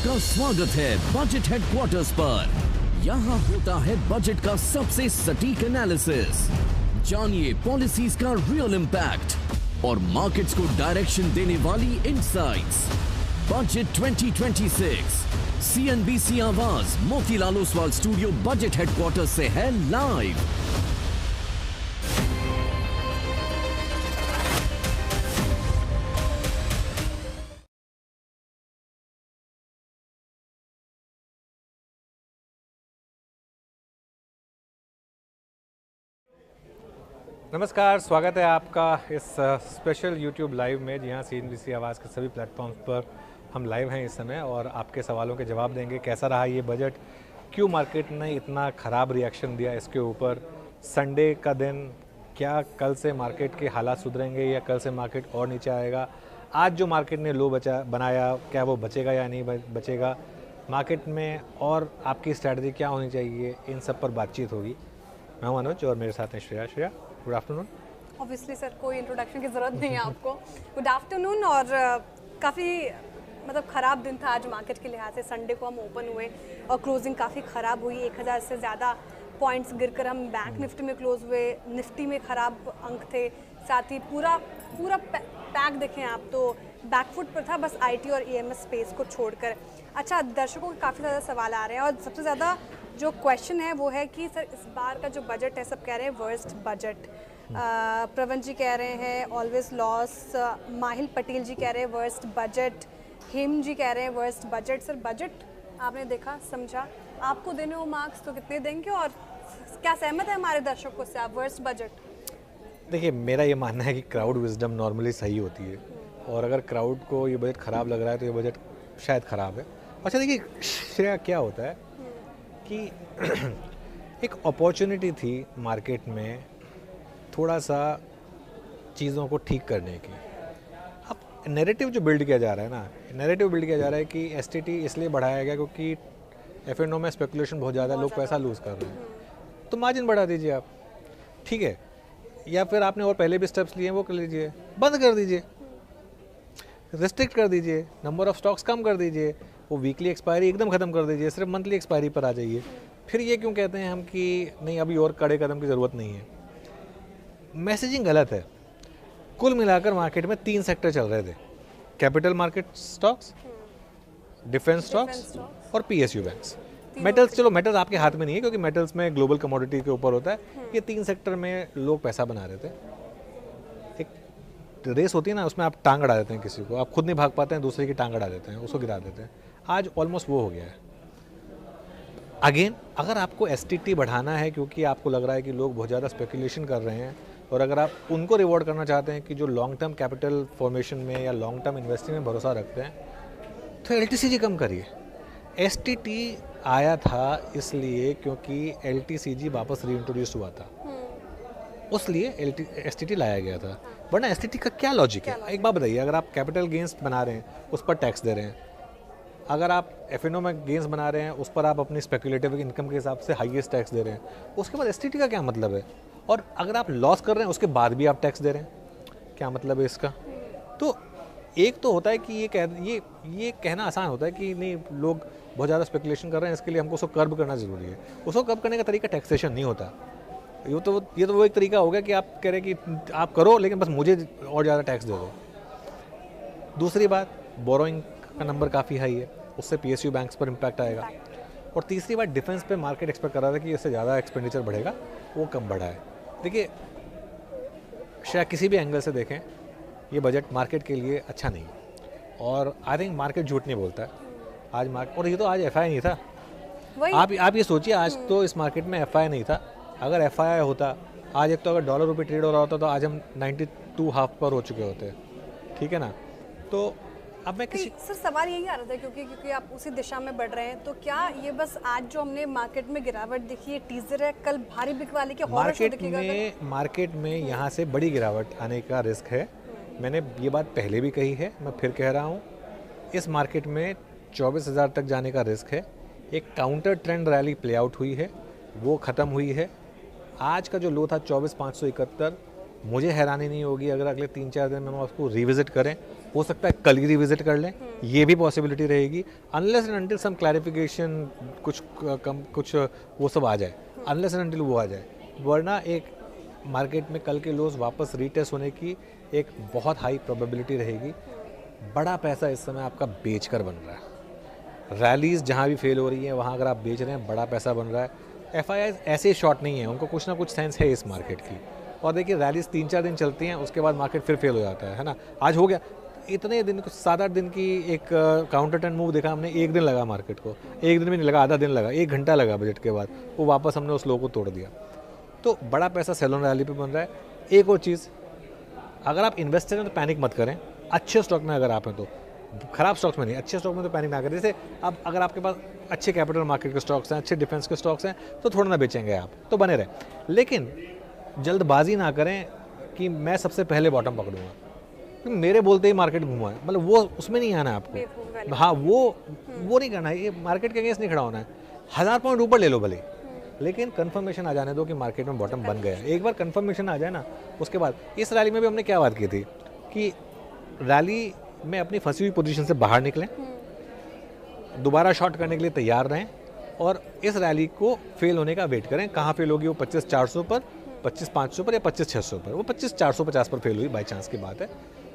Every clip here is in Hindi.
आपका स्वागत है बजट हेडक्वार्टर्स पर। यहाँ होता है बजट का सबसे सटीक एनालिसिस। जानिए पॉलिसीज का रियल इम्पैक्ट और मार्केट्स को डायरेक्शन देने वाली इनसाइट्स। बजट 2026 CNBC आवाज Motilal Oswal studio budget headquarters से है लाइव। नमस्कार, स्वागत है आपका इस स्पेशल YouTube लाइव में। जी हाँ, CNBC आवाज़ के सभी प्लेटफॉर्म्स पर हम लाइव हैं इस समय और आपके सवालों के जवाब देंगे। कैसा रहा ये बजट, क्यों मार्केट ने इतना ख़राब रिएक्शन दिया इसके ऊपर, संडे का दिन, क्या कल से मार्केट के हालात सुधरेंगे या कल से मार्केट और नीचे आएगा, आज जो मार्केट ने लो बनाया क्या वो बचेगा या नहीं बचेगा, मार्केट में और आपकी स्ट्रैटेजी क्या होनी चाहिए, इन सब पर बातचीत होगी। मैं हूं अनुज और मेरे साथ हैं Shreya. Good afternoon. Obviously sir, कोई इंट्रोडक्शन की ज़रूरत नहीं है आपको। Good afternoon. और काफ़ी मतलब ख़राब दिन था आज मार्केट के लिहाज से। संडे को हम ओपन हुए और क्लोजिंग काफ़ी ख़राब हुई। 1000 से ज़्यादा पॉइंट्स गिरकर हम बैंक निफ्टी में क्लोज हुए। निफ्टी में ख़राब अंक थे, साथ ही पूरा पैक देखें आप तो बैकफुट पर था, बस IT और EMS स्पेस को छोड़कर। अच्छा, दर्शकों के काफ़ी ज़्यादा सवाल आ रहे हैं और सबसे ज़्यादा जो क्वेश्चन है वो है कि सर इस बार का जो बजट है, सब कह रहे हैं वर्स्ट बजट। प्रवन जी कह रहे हैं ऑलवेज लॉस, माहिल पटेल जी कह रहे हैं वर्स्ट बजट, हेम जी कह रहे हैं वर्स्ट बजट। सर बजट आपने देखा, समझा, आपको देने हो मार्क्स तो कितने देंगे और क्या सहमत है हमारे दर्शकों से आप वर्स्ट बजट? देखिए, मेरा ये मानना है कि क्राउड विजडम नॉर्मली सही होती है और अगर क्राउड को ये बजट ख़राब लग रहा है तो ये बजट शायद ख़राब है। अच्छा देखिए श्रेया, क्या होता है कि एक अपॉर्चुनिटी थी मार्केट में थोड़ा सा चीज़ों को ठीक करने की। अब नैरेटिव जो बिल्ड किया जा रहा है ना, नैरेटिव बिल्ड किया जा रहा है कि STT इसलिए बढ़ाया गया क्योंकि F&O में स्पेकुलेशन बहुत ज़्यादा है, लोग पैसा लूज़ कर रहे हैं, तो मार्जिन बढ़ा दीजिए आप, ठीक है। या फिर आपने और पहले भी स्टेप्स लिए हैं वो कर लीजिए, बंद कर दीजिए, रिस्ट्रिक्ट कर दीजिए, नंबर ऑफ स्टॉक्स कम कर दीजिए, वो वीकली एक्सपायरी एकदम ख़त्म कर दीजिए, सिर्फ मंथली एक्सपायरी पर आ जाइए। फिर ये क्यों कहते हैं हम कि नहीं अभी और कड़े कदम की ज़रूरत नहीं है। मैसेजिंग गलत है। कुल मिलाकर मार्केट में 3 सेक्टर चल रहे थे, capital market stocks, defence stocks और PSU बैंक्स। मेटल्स, चलो मेटल्स आपके हाथ में नहीं है क्योंकि मेटल्स में ग्लोबल कमोडिटी के ऊपर होता है। ये 3 सेक्टर में लोग पैसा बना रहे थे। एक रेस होती है ना, उसमें आप टांग अड़ा देते हैं किसी को, आप खुद नहीं भाग पाते हैं, दूसरे की टांग अड़ा देते हैं, उसको गिरा देते हैं। आज ऑलमोस्ट वो हो गया है। अगेन, अगर आपको STT बढ़ाना है क्योंकि आपको लग रहा है कि लोग बहुत ज़्यादा स्पेकुलेशन कर रहे हैं और अगर आप उनको रिवॉर्ड करना चाहते हैं कि जो लॉन्ग टर्म कैपिटल फॉर्मेशन में या लॉन्ग टर्म इन्वेस्टिंग में भरोसा रखते हैं, तो LTCG कम करिए। STT आया था इसलिए क्योंकि LTCG वापस रीइंट्रोड्यूस हुआ था, उसलिए STT लाया गया था। वरना STT का क्या लॉजिक है? एक बात बताइए, अगर आप कैपिटल गेंस बना रहे हैं उस पर टैक्स दे रहे हैं, अगर आप F&O में गेंस बना रहे हैं उस पर आप अपनी स्पेकुलेटिव इनकम के हिसाब से हाईएस्ट टैक्स दे रहे हैं, उसके बाद STT का क्या मतलब है? और अगर आप लॉस कर रहे हैं उसके बाद भी आप टैक्स दे रहे हैं, क्या मतलब है इसका? तो एक तो होता है कि ये कहना आसान होता है कि नहीं लोग बहुत ज़्यादा स्पेकुलेशन कर रहे हैं इसके लिए हमको उसको कर्ब करना ज़रूरी है। उसको कर्ब करने का तरीका टैक्सेशन नहीं होता। ये तो वो एक तरीका हो गया कि आप कह रहे हैं कि आप करो लेकिन बस मुझे और ज़्यादा टैक्स दे दो। दूसरी बात, बोरोइंग का नंबर काफ़ी हाई है, उससे PSU बैंक्स पर इम्पैक्ट आएगा। और तीसरी बात, डिफेंस पे मार्केट एक्सपेक्ट कर रहा था कि इससे ज़्यादा एक्सपेंडिचर बढ़ेगा, वो कम बढ़ा है। देखिए शायद किसी भी एंगल से देखें ये बजट मार्केट के लिए अच्छा नहीं है और आई थिंक मार्केट झूठ नहीं बोलता है आज मार्केट। और ये तो आज FI नहीं था, आप ये सोचिए, आज तो इस मार्केट में FI नहीं था। अगर FI होता आज, एक तो अगर डॉलर रुपये ट्रेड हो रहा होता तो आज हम 92.5 पर हो चुके होते, ठीक है ना। तो अब मैं किसी सर सवाल यही आ रहा था क्योंकि आप उसी दिशा में बढ़ रहे हैं, तो क्या ये बस आज जो हमने मार्केट में गिरावट देखी है टीजर है, कल भारी बिकवाली के हॉरर शो दिखेगा? मार्केट में यहाँ से बड़ी गिरावट आने का रिस्क है। मैंने ये बात पहले भी कही है, मैं फिर कह रहा हूँ, इस मार्केट में 24,000 तक जाने का रिस्क है। एक counter trend rally play out हुई है, वो ख़त्म हुई है। आज का जो लो था 24,571, मुझे हैरानी नहीं होगी अगर अगले 3-4 दिन में हम उसको रिविज़िट करें। हो सकता है कल ही रिविज़िट कर लें, ये भी पॉसिबिलिटी रहेगी, unless and until some clarification कुछ वो सब आ जाए, अनलेस एंड अनटिल वो आ जाए, वरना एक मार्केट में कल के लोज वापस रीटेस्ट होने की एक बहुत हाई प्रोबेबिलिटी रहेगी। बड़ा पैसा इस समय आपका बेच कर बन रहा है, रैलीज जहाँ भी फेल हो रही हैं वहाँ अगर आप बेच रहे हैं बड़ा पैसा बन रहा है। FIIs ऐसे शॉर्ट नहीं है, उनको कुछ ना कुछ सेंस है इस मार्केट की। और देखिए रैलीज 3-4 दिन चलती हैं, उसके बाद मार्केट फिर फेल हो जाता है ना। आज हो गया इतने दिन, कुछ 7-8 दिन की एक काउंटर टर्न मूव देखा हमने, एक दिन लगा मार्केट को, एक दिन भी नहीं लगा, आधा दिन लगा, 1 घंटा लगा बजट के बाद, वो वापस हमने उस लो को तोड़ दिया। तो बड़ा पैसा सेल ऑन रैली पे बन रहा है। एक और चीज़, अगर आप इन्वेस्टर हैं तो पैनिक मत करें, अच्छे स्टॉक में अगर आप हैं तो, खराब स्टॉक्स में नहीं, अच्छे स्टॉक में तो पैनिक ना करें। जैसे अब अगर आपके पास अच्छे कैपिटल मार्केट के स्टॉक्स हैं, अच्छे डिफेंस के स्टॉक्स हैं, तो थोड़ा ना बेचेंगे आप, तो बने रहे। लेकिन जल्दबाजी ना करें कि मैं सबसे पहले बॉटम पकड़ूंगा, क्योंकि मेरे बोलते ही मार्केट घुमा है, मतलब वो उसमें नहीं आना है आपको। हाँ, वो नहीं करना है, ये मार्केट के अगेंस्ट नहीं खड़ा होना है। 1000 पॉइंट ऊपर ले लो भले, लेकिन कंफर्मेशन आ जाने दो कि मार्केट में बॉटम बन गया। एक बार कंफर्मेशन आ जाए ना, उसके बाद इस रैली में भी हमने क्या बात की थी कि रैली में अपनी फंसी हुई पोजीशन से बाहर निकलें, दोबारा शॉर्ट करने के लिए तैयार रहें, और इस रैली को फेल होने का वेट करें। कहाँ फेल होगी? वो 25,400 पर, 25,500 पर या 25,600 पर। वो 25,450 पर फेल हुई, बाई चांस की बात है।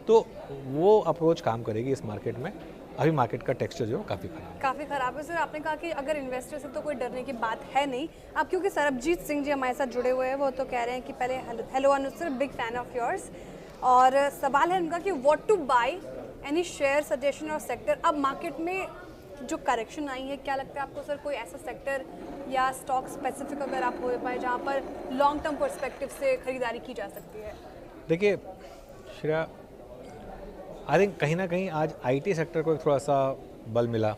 तो वो अप्रोच काम करेगी इस मार्केट में। अभी मार्केट का टेक्सचर जो काफ़ी खराब है। सर आपने कहा कि अगर इन्वेस्टर से तो कोई डरने की बात है नहीं। अब क्योंकि सरबजीत सिंह जी हमारे साथ जुड़े हुए हैं, वो तो कह रहे हैं कि पहले hello Anuj sir, big fan of yours, और सवाल है उनका कि what to buy, any share suggestion और सेक्टर। अब मार्केट में जो करेक्शन आई है, क्या लगता है आपको सर, कोई ऐसा सेक्टर या स्टॉक स्पेसिफिक अगर आप हो पाए जहाँ पर लॉन्ग टर्म पर्सपेक्टिव से खरीदारी की जा सकती है? देखिए श्रेया, आई थिंक कहीं ना कहीं आज IT सेक्टर को थोड़ा सा बल मिला।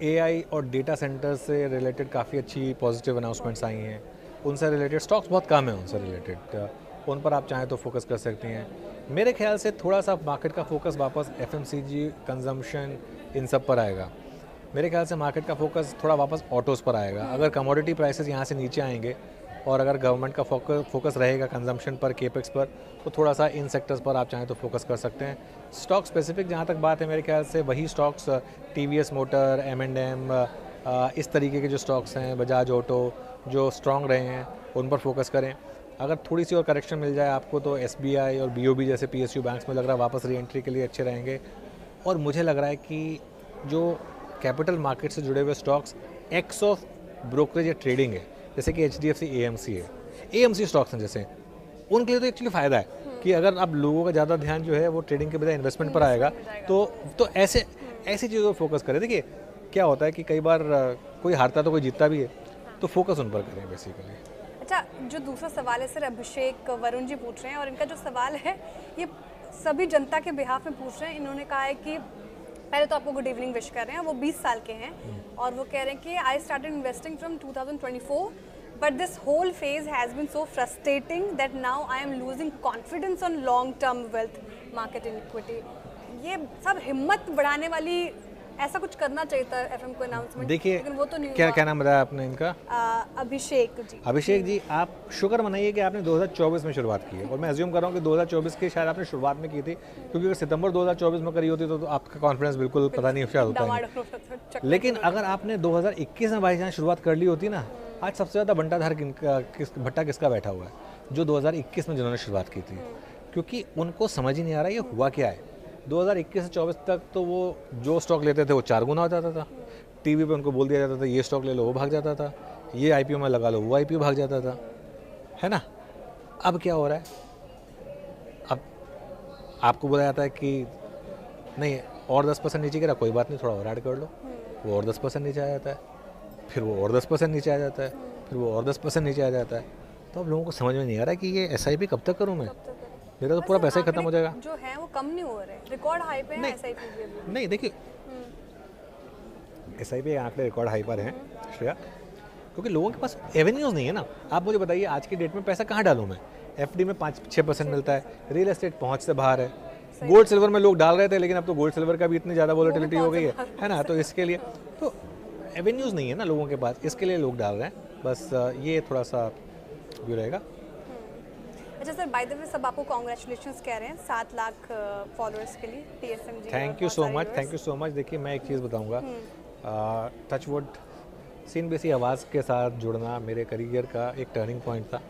AI और डेटा सेंटर से रिलेटेड काफ़ी अच्छी पॉजिटिव अनाउंसमेंट्स आई हैं, उनसे रिलेटेड स्टॉक्स बहुत कम है, उनसे रिलेटेड उन पर आप चाहें तो फोकस कर सकती हैं। मेरे ख्याल से थोड़ा सा मार्केट का फोकस वापस FMCG, कंजम्पशन, इन सब पर आएगा। मेरे ख्याल से मार्केट का फोकस थोड़ा वापस ऑटोज़ पर आएगा। अगर कमोडिटी प्राइसेस यहाँ से नीचे आएंगे और अगर गवर्नमेंट का फोकस रहेगा कंजम्पशन पर, केपेक्स पर, तो थोड़ा सा इन सेक्टर्स पर आप चाहें तो फोकस कर सकते हैं। स्टॉक स्पेसिफिक जहाँ तक बात है, मेरे ख्याल से वही स्टॉक्स TVS मोटर, M&M, इस तरीके के जो स्टॉक्स हैं, बजाज ऑटो, जो स्ट्रॉन्ग रहे हैं उन पर फोकस करें। अगर थोड़ी सी और करेक्शन मिल जाए आपको तो SBI और BOB जैसे PSU बैंक्स में लग रहा है वापस री एंट्री के लिए अच्छे रहेंगे। और मुझे लग रहा है कि जो कैपिटल मार्केट से जुड़े हुए स्टॉक्स एक्स ऑफ ब्रोकरेज या ट्रेडिंग है, जैसे कि HDFC AMC है, AMC स्टॉक्स हैं जैसे, उनके लिए तो एक्चुअली फ़ायदा है कि अगर अब लोगों का ज़्यादा ध्यान जो है वो ट्रेडिंग के बजाय इन्वेस्टमेंट पर आएगा, तो ऐसी चीज़ों पर फोकस करें। देखिए क्या होता है कि कई बार कोई हारता तो कोई जीतता भी है, तो फोकस उन पर करें बेसिकली। अच्छा, जो दूसरा सवाल है सर, अभिषेक वरुण जी पूछ रहे हैं, और इनका जो सवाल है ये सभी जनता के बिहाफ में पूछ रहे हैं। इन्होंने कहा है कि पहले तो आपको गुड इवनिंग विश कर रहे हैं, वो 20 साल के हैं, और वो कह रहे हैं कि I started investing from 2024, but this whole phase has been so frustrating that now I am losing confidence on long term wealth market in equity. ये सब हिम्मत बढ़ाने वाली, ऐसा कुछ करना चाहिए था FM को अनाउंसमेंट, देखिए लेकिन वो तो नहीं क्या हुआ। क्या नाम बताया आपने इनका? अभिषेक जी, आप शुक्र मनाइए कि आपने 2024 में शुरुआत की है, और मैं अज्यूम कर रहा हूँ कि 2024 की शायद आपने शुरुआत में की थी, क्योंकि अगर सितंबर 2024 में करी होती तो आपका कॉन्फिडेंस बिल्कुल पता नहीं शायद होता है। लेकिन अगर आपने 2021 में भाई जहाँ शुरुआत कर ली होती ना, आज सबसे ज़्यादा बंटाधार भट्टा किसका बैठा हुआ है? जो 2021 में जिन्होंने शुरुआत की थी, क्योंकि उनको समझ ही नहीं आ रहा ये हुआ क्या है। 2021 से 24 तक तो वो जो स्टॉक लेते थे वो 4 गुना हो जाता था। टीवी पे उनको बोल दिया जाता था ये स्टॉक ले लो, वो भाग जाता था, ये IPO में लगा लो, वो IPO भाग जाता था, है ना। अब क्या हो रहा है? अब आपको बोला जाता है कि नहीं और 10% नीचे गिरा, कोई बात नहीं, थोड़ा और ऐड कर लो, वो और 10% नीचे आ जाता है, फिर वो और 10% नीचे आ जाता है, फिर वो और 10% नीचे आ जाता है। तो अब लोगों को समझ में नहीं आ रहा है कि ये SIP कब तक करूँ मैं, मेरा तो पूरा पैसा ही खत्म हो जाएगा। जो है वो कम नहीं हो रहे, रिकॉर्ड हाई पे है SIP भी। नहीं देखिए, SIP के आंकड़े रिकॉर्ड हाई पर हैं श्रेया, क्योंकि लोगों के पास एवेन्यूज़ नहीं है ना। आप मुझे बताइए आज की डेट में पैसा कहाँ डालूँ मैं? FD में 5-6% मिलता है, रियल एस्टेट पहुँच से बाहर है, गोल्ड सिल्वर में लोग डाल रहे थे, लेकिन अब तो गोल्ड सिल्वर का भी इतनी ज़्यादा वॉलेटिलिटी हो गई है ना, तो इसके लिए तो एवेन्यूज़ नहीं है ना लोगों के पास, इसके लिए लोग डाल रहे हैं। बस ये थोड़ा सा व्यू रहेगा। अच्छा सर, बाय द वे सब आपको कॉन्ग्रेचुलेशंस कह रहे हैं 7 लाख फॉलोअर्स के लिए TSMG। Thank you so much, thank you so much. देखिए मैं एक चीज़ बताऊंगा, टचवुड CNBC आवाज़ के साथ जुड़ना मेरे करियर का एक टर्निंग पॉइंट था।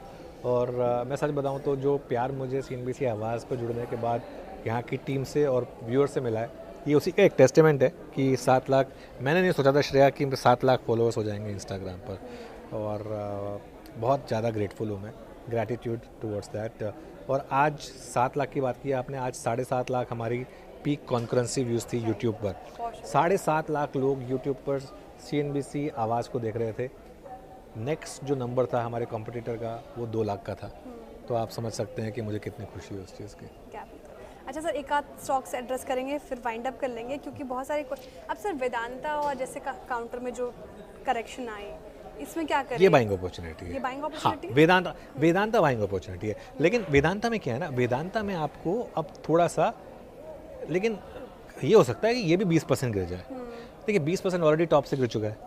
और मैं सच बताऊं तो जो प्यार मुझे CNBC आवाज़ पर जुड़ने के बाद यहाँ की टीम से और व्यूअर से मिला है, ये उसी का एक टेस्टिमेंट है कि 7 लाख, मैंने नहीं सोचा था श्रेया कि 7 लाख फॉलोअर्स हो जाएंगे इंस्टाग्राम पर। और बहुत ज़्यादा ग्रेटफुल हूँ मैं, ग्रैटिट्यूड टुवर्ड्स दैट। और आज 7 लाख की बात की आपने, आज 7.5 लाख हमारी पीक कॉन्करेंसी व्यूज़ थी यूट्यूब पर। 7.5 लाख लोग यूट्यूब पर CNBC आवाज़ को देख रहे थे। नेक्स्ट जो नंबर था हमारे कॉम्पिटिटर का वो 2 लाख का था। तो आप समझ सकते हैं कि मुझे कितनी खुशी है उस चीज़ की। अच्छा सर, एक आध स्टॉक्स एड्रेस करेंगे फिर वाइंड अप कर लेंगे, क्योंकि बहुत सारे अब सर वेदांता और जैसे काउंटर में जो करेक्शन आए, इसमें क्या करें? ये बाइंग अपॉर्चुनिटी है। ये बाइंग अपॉर्चुनिटी है? वेदांता बाइंग अपॉर्चुनिटी है। लेकिन वेदांता में क्या है ना, वेदांता में आपको अब थोड़ा सा, लेकिन ये हो सकता है कि ये भी 20% गिर जाए। देखिए 20% ऑलरेडी टॉप से गिर चुका है,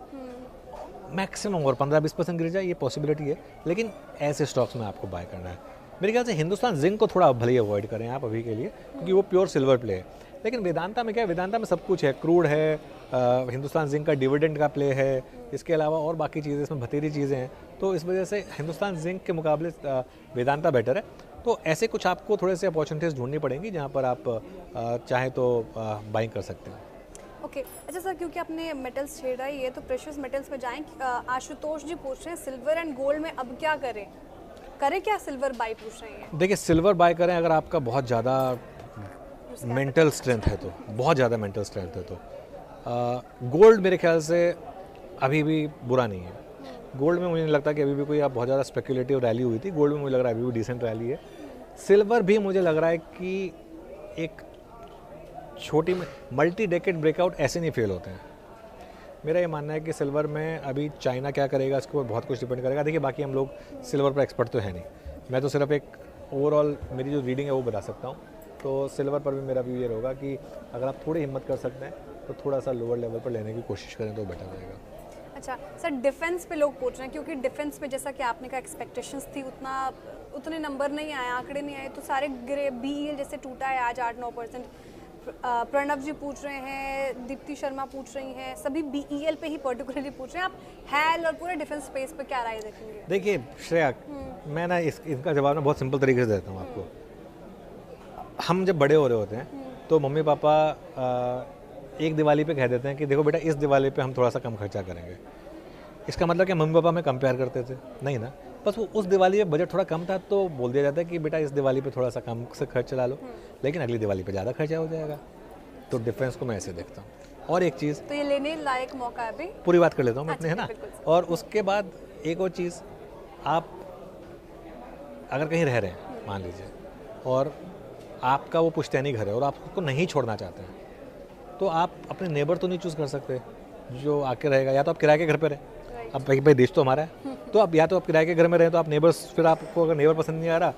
मैक्सिमम और 15-20% गिर जाए, ये पॉसिबिलिटी है। लेकिन ऐसे स्टॉक्स में आपको बाय करना है। मेरे ख्याल से हिंदुस्तान जिंक को थोड़ा भले ही अवॉइड करें आप अभी के लिए, क्योंकि वो प्योर सिल्वर प्ले है। लेकिन वेदांता में क्या है, वेदांता में सब कुछ है, क्रूड है, हिंदुस्तान जिंक का डिविडेंड का प्ले है, इसके अलावा और बाकी चीज़ें, इसमें भतेरी चीज़ें हैं। तो इस वजह से हिंदुस्तान जिंक के मुकाबले वेदांता बेटर है। तो ऐसे कुछ आपको थोड़े से अपॉर्चुनिटीज़ ढूंढनी पड़ेंगी जहाँ पर आप चाहें तो बाइंग कर सकते हैं। ओके अच्छा सर, क्योंकि आपने मेटल्स छेड़ा ही है तो प्रेशियस मेटल्स पे जाएं। आशुतोष जी पूछ रहे हैं सिल्वर एंड गोल्ड में अब क्या करें क्या? सिल्वर बाय पूछ रहे हैं। देखिए सिल्वर बाय करें अगर आपका बहुत ज़्यादा मेंटल स्ट्रेंथ है तो, बहुत ज़्यादा मेंटल स्ट्रेंथ है तो। गोल्ड मेरे ख्याल से अभी भी बुरा नहीं है। गोल्ड में मुझे नहीं लगता कि अभी भी कोई आप बहुत ज़्यादा स्पेकुलेटिव रैली हुई थी। गोल्ड में मुझे लग रहा है अभी भी डिसेंट रैली है। सिल्वर भी मुझे लग रहा है कि एक छोटी में मल्टी डेकेड ब्रेकआउट ऐसे नहीं फेल होते हैं। मेरा ये मानना है कि सिल्वर में अभी चाइना क्या करेगा इसके ऊपर बहुत कुछ डिपेंड करेगा। देखिए बाकी हम लोग सिल्वर पर एक्सपर्ट तो है नहीं, मैं तो सिर्फ एक ओवरऑल मेरी जो रीडिंग है वो बता सकता हूँ। तो सिल्वर पर भी मेरा व्यू ये होगा कि अगर आप थोड़ी हिम्मत कर सकते हैं तो थोड़ा सा लोअर लेवल पर लेने की कोशिश करें तो बेटर रहेगा। अच्छा सर, डिफेंस पे लोग पूछ रहे हैं, क्योंकि डिफेंस में जैसा कि आपने कहा एक्सपेक्टेशंस थी, उतने नंबर नहीं आए, आंकड़े नहीं आए, तो सारे गिरे। BEL जैसे टूटा है आज 8-9%। प्रणव जी पूछ रहे हैं, दीप्ति शर्मा पूछ रही हैं, सभी BEL पे ही पर्टिकुलरली पूछ रहे हैं। आप हैल और पूरे डिफेंस स्पेस पे क्या राय देखेंगे? देखिए श्रेया, मैं ना इनका जवाब ना बहुत सिंपल तरीके से देता हूँ आपको। हम जब बड़े हो रहे होते हैं तो मम्मी पापा एक दिवाली पे कह देते हैं कि देखो बेटा इस दिवाली पे हम थोड़ा सा कम खर्चा करेंगे। इसका मतलब कि मम्मी पापा में कंपेयर करते थे नहीं ना, बस वो उस दिवाली में बजट थोड़ा कम था तो बोल दिया जाता है कि बेटा इस दिवाली पे थोड़ा सा कम से खर्च चला लो, लेकिन अगली दिवाली पे ज़्यादा खर्चा हो जाएगा। तो डिफरेंस को मैं ऐसे देखता हूँ। और एक चीज़, तो ये लेने लायक मौका है अभी, पूरी बात कर लेता हूँ मैं अपने, है ना। बिल्कुल। और उसके बाद एक और चीज़, आप अगर कहीं रह रहे हैं मान लीजिए और आपका वो पुश्तैनी घर है और आप उसको नहीं छोड़ना चाहते हैं, तो आप अपने नेबर तो नहीं चूज़ कर सकते जो आके रहेगा। या तो आप किराए के घर पे रहें, अब भाई देश तो हमारा है, तो आप या तो आप किराए के घर में रहें तो आप नेबर्स, फिर आपको अगर नेबर पसंद नहीं आ रहा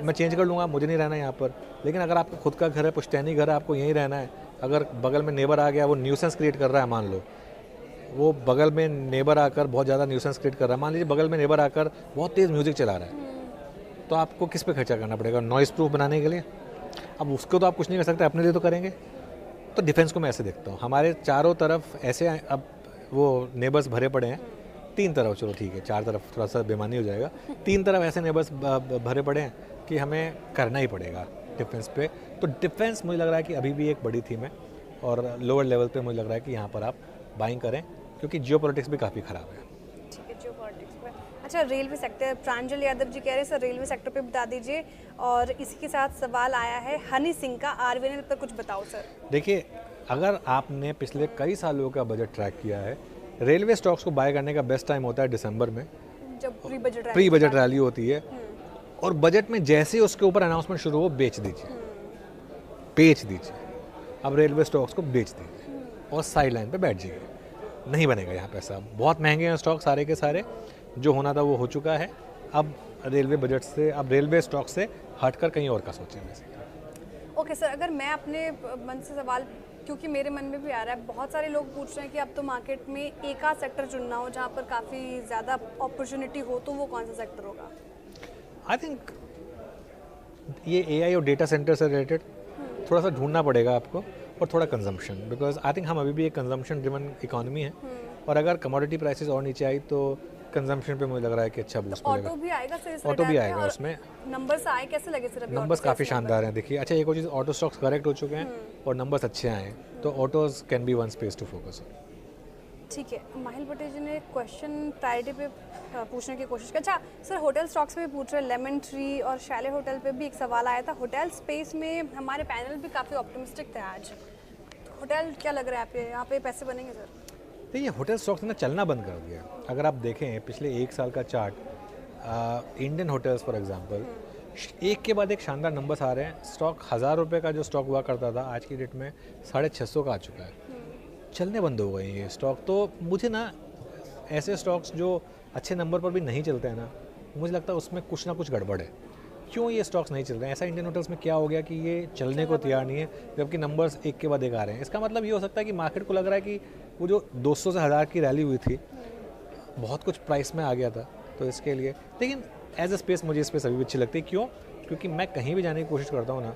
मैं चेंज कर लूँगा, मुझे नहीं रहना यहाँ पर। लेकिन अगर आपका खुद का घर है, पुश्तैनी घर है, आपको यहीं रहना है, अगर बगल में नेबर आ गया वो न्यूसेंस क्रिएट कर रहा है, मान लो वो बगल में नेबर आकर बहुत ज़्यादा न्यूसेंस क्रिएट कर रहा है, मान लीजिए बगल में नेबर आकर बहुत तेज़ म्यूज़िक चला रहा है, तो आपको किस पे खर्चा करना पड़ेगा? नॉइज़ प्रूफ बनाने के लिए। अब उसको तो आप कुछ नहीं कर सकते, अपने लिए तो करेंगे। तो डिफेंस को मैं ऐसे देखता हूँ, हमारे चारों तरफ ऐसे अब वो नेबर्स भरे पड़े हैं, 3 तरफ, चलो ठीक है 4 तरफ थोड़ा सा बेमानी हो जाएगा, 3 तरफ ऐसे नेबर्स भरे पड़े हैं कि हमें करना ही पड़ेगा डिफेंस पे। तो डिफेंस मुझे लग रहा है कि अभी भी एक बड़ी थीम है और लोअर लेवल पे मुझे लग रहा है कि यहाँ पर आप बाइंग करें, क्योंकि जियोपॉलिटिक्स भी काफ़ी ख़राब है। ठीक है, जियोपॉलिटिक्स पे। अच्छा, रेलवे सेक्टर, प्रांजल यादव जी कह रहे हैं सर रेलवे सेक्टर पे बता दीजिए। और इसी के साथ सवाल आया है हनी सिंह का, RVNL पर कुछ बताओ सर। देखिए अगर आपने पिछले कई सालों का बजट ट्रैक किया है, रेलवे स्टॉक्स को बाय करने का बेस्ट टाइम होता है दिसंबर में, जब प्री बजट रैली होती है। और बजट में जैसे ही उसके ऊपर अनाउंसमेंट शुरू हो बेच दीजिए। अब रेलवे स्टॉक्स को बेच दीजिए और साइड लाइन पर बैठ जाइए, नहीं बनेगा यहाँ पैसा। बहुत महंगे हैं स्टॉक सारे के सारे, जो होना था वो हो चुका है। अब रेलवे स्टॉक से हटकर कहीं और का सोचें। ओके सर, अगर मैं अपने मन से सवाल, क्योंकि मेरे मन में भी आ रहा है, बहुत सारे लोग पूछ रहे हैं कि अब तो मार्केट में एक आध सेक्टर चुनना हो जहाँ पर काफ़ी ज़्यादा अपॉर्चुनिटी हो, तो वो कौन सा सेक्टर होगा? आई थिंक ये AI और डेटा सेंटर से रिलेटेड थोड़ा सा ढूंढना पड़ेगा आपको, और थोड़ा कंजम्पशन, बिकॉज आई थिंक हम अभी भी एक कंजम्पशन ड्रिवन इकोनॉमी है, और अगर कमोडिटी प्राइसेस और नीचे आई तो कंजम्पशन पे मुझे लग रहा है कि अच्छा बूस्ट मिलेगा। ऑटो भी आएगा सर, ऑटो भी आएगा उसमें। नंबर्स आए कैसे लगे सर? अभी नंबर्स काफ़ी शानदार हैं, देखिए। अच्छा, एक और चीज़, ऑटो स्टॉक्स करेक्ट हो चुके हैं और नंबर्स अच्छे आए हैं, तो autos can be one space to focus. ठीक है, माहिल पटेल जी ने क्वेश्चन प्रायोरिटी पे पूछने की कोशिश की। अच्छा सर, होटल स्टॉक्स में पूछ रहे, लेमन ट्री और शैले होटल पे भी एक सवाल आया था। होटल स्पेस में हमारे पैनल भी काफ़ी ऑप्टिमिस्टिक थे आज। होटल क्या लग रहा है आपके यहाँ पे पैसे बनेंगे सर? देखिए, होटल स्टॉक्स ने चलना बंद कर दिया। अगर आप देखें पिछले एक साल का chart, Indian hotels for example, एक के बाद एक शानदार नंबर्स आ रहे हैं। स्टॉक 1000 रुपये का जो स्टॉक हुआ करता था, आज की डेट में 650 का आ चुका है। चलने बंद हो गए हैं ये स्टॉक। तो मुझे ना ऐसे स्टॉक्स जो अच्छे नंबर पर भी नहीं चलते हैं ना, मुझे लगता है उसमें कुछ ना कुछ गड़बड़ है। क्यों ये स्टॉक्स नहीं चल रहे हैं? ऐसा इंडियन होटल्स में क्या हो गया कि ये चलने को तैयार नहीं है, जबकि नंबर्स एक के बाद एक आ रहे हैं? इसका मतलब ये हो सकता है कि मार्केट को लग रहा है कि वो जो 200 से 1000 की रैली हुई थी, बहुत कुछ प्राइस में आ गया था, तो इसके लिए। लेकिन एज अ स्पेस मुझे स्पेस अभी भी अच्छी लगती है। क्यों? क्योंकि मैं कहीं भी जाने की कोशिश करता हूँ ना,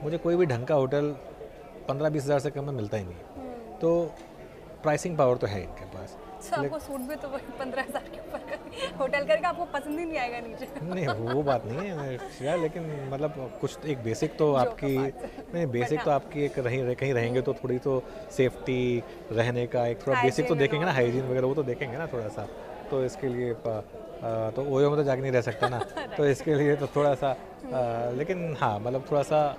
मुझे कोई भी ढंग का होटल 15-20 हज़ार से कम में मिलता ही नहीं। तो प्राइसिंग पावर तो है इनके पास। अच्छा, आपको सूट भी तो 15,000 के ऊपर का होटल करके आपको पसंद ही नहीं आएगा नीचे। नहीं, वो बात नहीं है यार, लेकिन मतलब कुछ एक बेसिक तो आपकी, नहीं बेसिक तो आपकी एक कहीं रहेंगे तो थोड़ी तो सेफ्टी, रहने का एक थोड़ा बेसिक तो देखेंगे ना, हाइजीन वगैरह वो तो देखेंगे ना थोड़ा सा। तो इसके लिए तो ओयो में तो जाके नहीं रह सकता ना, तो इसके लिए तो थोड़ा सा लेकिन हाँ, मतलब थोड़ा सा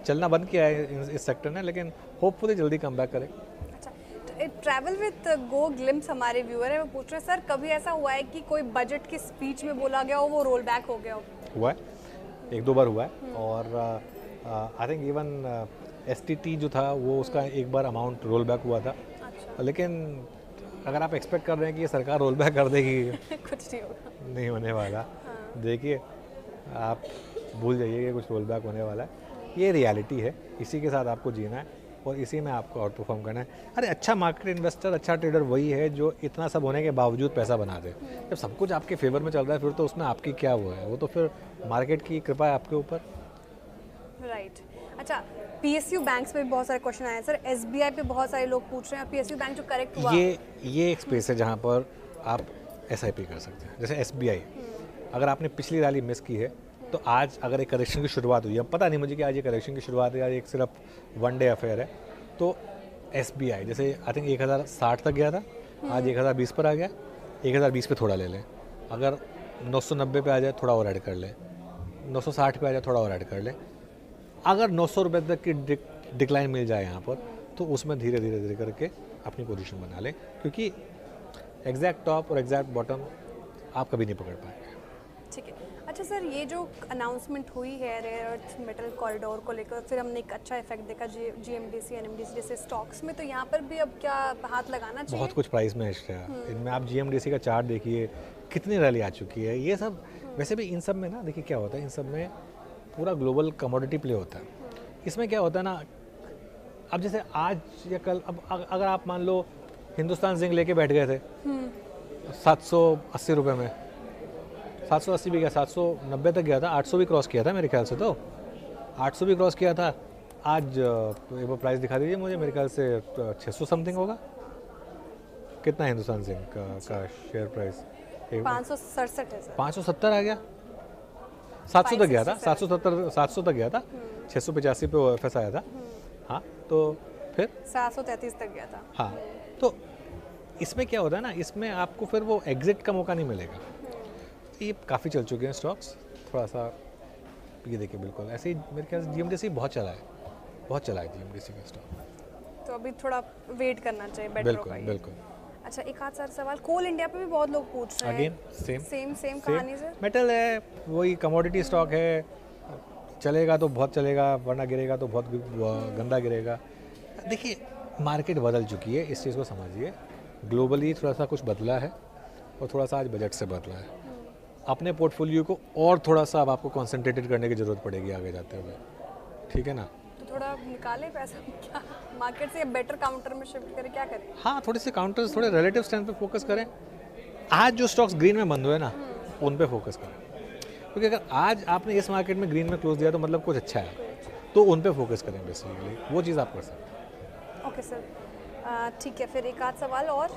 चलना बंद किया है इस सेक्टर ने, लेकिन होपफुली जल्दी कम बैक करे। ट्रैवल विद गो ग्लिम्स हमारे व्यूअर है, वो पूछ रहे हैं सर, कभी ऐसा हुआ है कि कोई बजट की स्पीच में बोला गया हो वो रोल बैक हो गया हो? हुआ है, 1-2 बार हुआ है। और आई थिंक इवन STT जो था वो उसका एक बार अमाउंट रोल बैक हुआ था। अच्छा। लेकिन अगर आप एक्सपेक्ट कर रहे हैं कि ये सरकार रोल बैक कर देगी, कुछ नहीं होगा, नहीं होने वाला। देखिए, आप भूल जाइए कि कुछ रोल बैक होने वाला है। ये रियलिटी है, इसी के साथ आपको जीना है और इसी में आपको आउट परफॉर्म करना है। अरे अच्छा मार्केट इन्वेस्टर, अच्छा ट्रेडर वही है जो इतना सब होने के बावजूद पैसा बना दे। जब सब कुछ आपके फेवर में चल रहा है, फिर तो उसमें आपकी क्या वो है, वो तो फिर मार्केट की कृपा है आपके ऊपर। राइट। अच्छा, PSU बैंक्स पे भी बहुत सारे क्वेश्चन आए हैं सर, SBI पे बहुत सारे लोग पूछ रहे हैं। PSU बैंक जो करेक्ट हुआ, ये एक स्पेस है जहाँ पर आप SIP कर सकते हैं। जैसे SBI, अगर आपने पिछली रैली मिस की है तो आज अगर एक करेक्शन की शुरुआत हुई है, पता नहीं मुझे कि आज ये करेक्शन की शुरुआत है या एक सिर्फ 1 डे अफेयर है, तो SBI जैसे आई थिंक 1060 तक गया था, आज 1020 पर आ गया। 1020 पे थोड़ा ले लें, अगर 990 पे आ जाए थोड़ा और ऐड कर लें, 960 पे आ जाए थोड़ा और ऐड कर लें। अगर 900 रुपये तक की डिक्लाइन मिल जाए यहाँ पर, तो उसमें धीरे धीरे करके अपनी पोजीशन बना लें, क्योंकि एग्जैक्ट टॉप और एग्जैक्ट बॉटम आप कभी नहीं पकड़ पाएंगे। ठीक है। अच्छा सर, ये जो अनाउंसमेंट हुई है रेयर अर्थ मेटल कॉरिडोर को लेकर, फिर हमने एक अच्छा इफेक्ट देखा GMDC NMDC जैसे स्टॉक्स में, तो यहाँ पर भी अब क्या हाथ लगाना चाहिए? बहुत कुछ प्राइस में है इनमें। आप GMDC का चार्ट देखिए, कितनी रैली आ चुकी है। ये सब वैसे भी इन सब में ना, देखिए क्या होता है, इन सब में पूरा ग्लोबल कमोडिटी प्ले होता है। इसमें क्या होता है ना, अब जैसे आज या कल, अब अगर आप मान लो हिंदुस्तान जिंक लेके बैठ गए थे 780 रुपये में, 780 भी गया, 790 तक गया था, 800 भी क्रॉस किया था मेरे ख्याल से, तो 800 भी क्रॉस किया था। आज एक बार प्राइस दिखा दीजिए मुझे, मेरे ख्याल से 600 समथिंग होगा। कितना है हिंदुस्तान जिंक का शेयर प्राइस? 567 है सर। 570 आ गया, 700 तक गया था, 700 तक गया था, 685 पे OFS आया था। हाँ, तो फिर 733 तक गया था। हाँ, तो इसमें क्या होता है ना, इसमें आपको फिर वो एग्जिट का मौका नहीं मिलेगा। ये काफ़ी चल चुके हैं स्टॉक्स, थोड़ा सा ये देखिए, बिल्कुल ऐसे ही मेरे ख्याल से GMDC बहुत चला है GMDC का स्टॉक। तो अभी थोड़ा वेट करना चाहिए, बेटर होगा ये। बिल्कुल। अच्छा, एक आध सारा सवाल, कोल इंडिया पे भी बहुत लोग पूछ रहे हैं। अगेन सेम कहानी सर। मेटल है, वही कमोडिटी स्टॉक है, चलेगा तो बहुत चलेगा, वरना गिरेगा तो बहुत गंदा गिरेगा। देखिए, मार्केट बदल चुकी है, इस चीज़ को समझिए। ग्लोबली थोड़ा सा कुछ बदला है और थोड़ा सा आज बजट से बदला है। अपने पोर्टफोलियो को और थोड़ा सा अब आपको कॉन्सेंट्रेटेड करने की ज़रूरत पड़ेगी आगे जाते हुए, ठीक है ना? तो थोड़ा निकाले पैसा क्या मार्केट से, बेटर काउंटर में शिफ्ट करें, क्या करें? हाँ, थोड़े से काउंटर्स, थोड़े रिलेटिव स्ट्रेंथ पे फोकस करें। आज जो स्टॉक्स ग्रीन में बंद हुए ना, उन पे फोकस करें। क्योंकि अगर आज आपने इस मार्केट में ग्रीन में क्लोज दिया तो मतलब कुछ अच्छा है, तो उन पे फोकस करें बेसिकली, वो चीज़ आप कर सकते हैं। ओके सर, ठीक है। फिर एक आध सवाल और,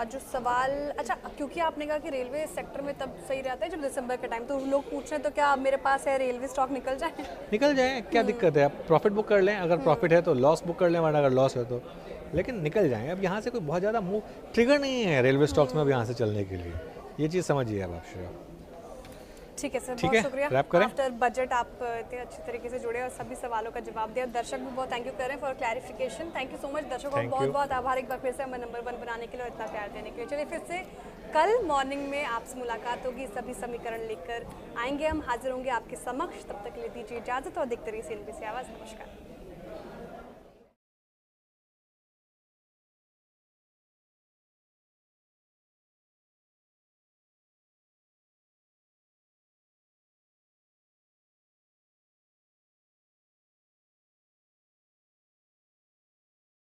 जो सवाल, अच्छा क्योंकि आपने कहा कि रेलवे सेक्टर में तब सही रहता है जब दिसंबर के टाइम, तो लोग पूछ रहे हैं तो क्या मेरे पास है रेलवे स्टॉक निकल जाए? निकल जाए, क्या दिक्कत है, आप प्रॉफिट बुक कर लें, अगर प्रॉफिट है तो लॉस बुक कर लें, वरना अगर लॉस है तो, लेकिन निकल जाएँ। अब यहाँ से कोई बहुत ज़्यादा मूव ट्रिगर नहीं है रेलवे स्टॉक्स में अब यहाँ से चलने के लिए, ये चीज़ समझिए अब आप श्रेया। ठीक है सर, ठीक बहुत है, शुक्रिया। रैप करें? आफ्टर बजट आप इतने अच्छी तरीके से जुड़े और सभी सवालों का जवाब दिया। दर्शक भी बहुत थैंक यू कर रहे हैं for clarification. Thank you so much दर्शकों का, Thank बहुत you. बहुत आभार एक बार फिर से हमें नंबर 1 बनाने के लिए और इतना प्यार देने के लिए। चलिए फिर से कल मॉर्निंग में आपसे मुलाकात होगी, सभी समीकरण लेकर आएंगे, हम हाजिर होंगे आपके समक्ष। तब तक के लिए दीजिए इजाजत और देखते रहिए CNBC आवाज़। नमस्कार।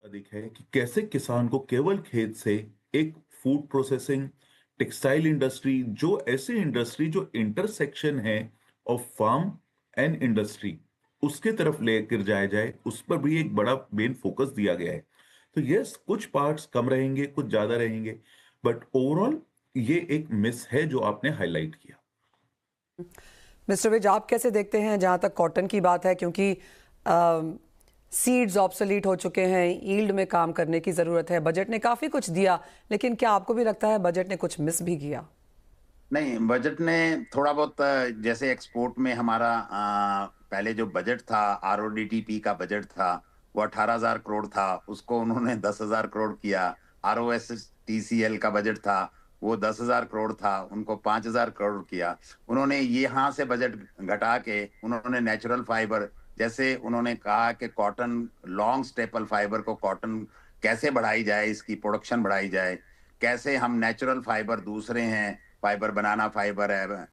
अधिक है कि कैसे किसान को केवल खेत से एक फूड प्रोसेसिंग, टेक्सटाइल इंडस्ट्री, जो ऐसी इंडस्ट्री जो इंटरसेक्शन है ऑफ फार्म एंड इंडस्ट्री, उसके तरफ लेकर जाया जाए, उस पर भी एक बड़ा मेन फोकस दिया गया है। तो यस, कुछ पार्ट्स कम रहेंगे, कुछ ज्यादा रहेंगे, बट ओवरऑल ये एक मिस है जो आपने हाईलाइट किया। मिस्टर विज, आप कैसे देखते हैं जहां तक कॉटन की बात है, क्योंकि सीड्स ऑब्सोलीट हो चुके हैं, यील्ड में काम करने की ज़रूरत है, बजट ने काफ़ी कुछ दिया, लेकिन क्या आपको भी लगता है बजट ने कुछ मिस भी किया? नहीं, बजट ने थोड़ा बहुत जैसे एक्सपोर्ट में हमारा पहले जो बजट था, RODTP का बजट था, वो 18,000 करोड़ था, उसको उन्होंने 10,000 करोड़ किया। ROSTCL का बजट था, वो 10,000 करोड़ था, उनको 5,000 करोड़ किया। उन्होंने यहाँ से बजट घटा के उन्होंने नेचुरल फाइबर, जैसे उन्होंने कहा कि कॉटन, लॉन्ग स्टेपल फाइबर को कॉटन कैसे बढ़ाई जाए, इसकी प्रोडक्शन बढ़ाई जाए, कैसे हम नेचुरल फाइबर दूसरे हैं, फाइबर, बनाना फाइबर है,